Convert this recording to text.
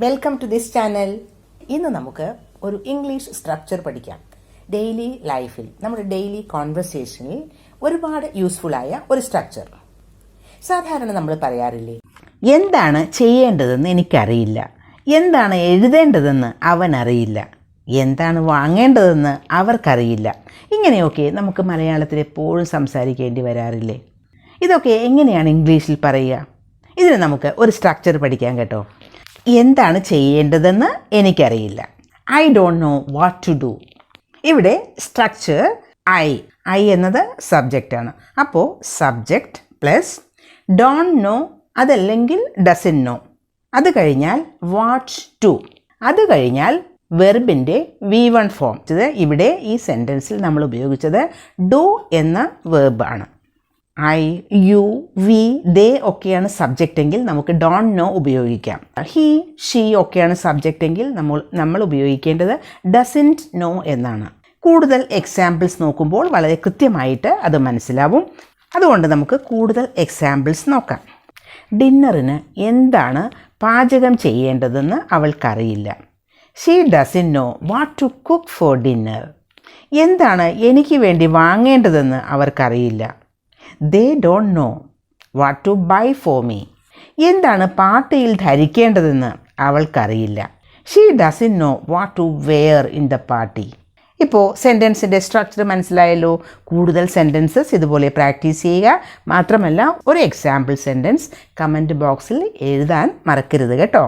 Welcome to this channel. ഇന്ന് നമുക്ക് ഒരു ഇംഗ്ലീഷ് സ്ട്രക്ചർ പഠിക്കാം. ഡെയിലി ലൈഫിൽ, നമ്മുടെ ഡെയിലി കോൺവെർസേഷനിൽ ഒരുപാട് യൂസ്ഫുള്ളായ ഒരു സ്ട്രക്ചർ. സാധാരണ നമ്മൾ പറയാറില്ലേ, എന്താണ് ചെയ്യേണ്ടതെന്ന് എനിക്കറിയില്ല, എന്താണ് എഴുതേണ്ടതെന്ന് അവനറിയില്ല, എന്താണ് വാങ്ങേണ്ടതെന്ന് അവർക്കറിയില്ല. ഇങ്ങനെയൊക്കെ നമുക്ക് മലയാളത്തിൽ എപ്പോഴും സംസാരിക്കേണ്ടി വരാറില്ലേ? ഇതൊക്കെ എങ്ങനെയാണ് ഇംഗ്ലീഷിൽ പറയുക? ഇതിന് നമുക്ക് ഒരു സ്ട്രക്ചർ പഠിക്കാം കേട്ടോ. എന്താണ് ചെയ്യേണ്ടതെന്ന് എനിക്കറിയില്ല, I don't know what to do. ഇവിടെ സ്ട്രക്ചർ ഐ എന്നത് സബ്ജക്റ്റാണ്. അപ്പോൾ സബ്ജക്റ്റ് പ്ലസ് ഡോണ്ട് നോ, അതല്ലെങ്കിൽ ഡസൻ നോ. അത് കഴിഞ്ഞാൽ വാട്ട് ടു, അത് കഴിഞ്ഞാൽ വെർബിൻ്റെ V1 ഫോം. ഇവിടെ ഈ സെൻറ്റൻസിൽ നമ്മൾ ഉപയോഗിച്ചത് ഡു എന്ന വെർബാണ്. ഐ, യു, വി, ദേ ഒക്കെയാണ് സബ്ജക്റ്റ് എങ്കിൽ നമുക്ക് ഡോണ്ട് നോ ഉപയോഗിക്കാം. ഹി, ഷീ ഒക്കെയാണ് സബ്ജക്റ്റ് എങ്കിൽ നമ്മൾ ഉപയോഗിക്കേണ്ടത് ഡസൻറ്റ് നോ എന്നാണ്. കൂടുതൽ എക്സാമ്പിൾസ് നോക്കുമ്പോൾ വളരെ കൃത്യമായിട്ട് അത് മനസ്സിലാവും. അതുകൊണ്ട് നമുക്ക് കൂടുതൽ എക്സാമ്പിൾസ് നോക്കാം. ഡിന്നറിന് എന്താണ് പാചകം ചെയ്യേണ്ടതെന്ന് അവൾക്കറിയില്ല. She doesn't know what to cook for dinner. എന്താണ് എനിക്ക് വേണ്ടി വാങ്ങേണ്ടതെന്ന് അവർക്കറിയില്ല. They don't know what to buy for me. എന്താണ് പാർട്ടിയിൽ ധരിക്കേണ്ടതെന്ന് അവൾക്കറിയില്ല. She doesn't know what to wear in the party. ഇപ്പോൾ സെൻറ്റൻസിൻ്റെ സ്ട്രക്ചർ മനസ്സിലായല്ലോ. കൂടുതൽ സെൻറ്റൻസസ് ഇതുപോലെ പ്രാക്ടീസ് ചെയ്യുക. മാത്രമല്ല, ഒരു എക്സാമ്പിൾ സെൻറ്റൻസ് കമൻറ്റ് ബോക്സിൽ എഴുതാൻ മറക്കരുത് കേട്ടോ.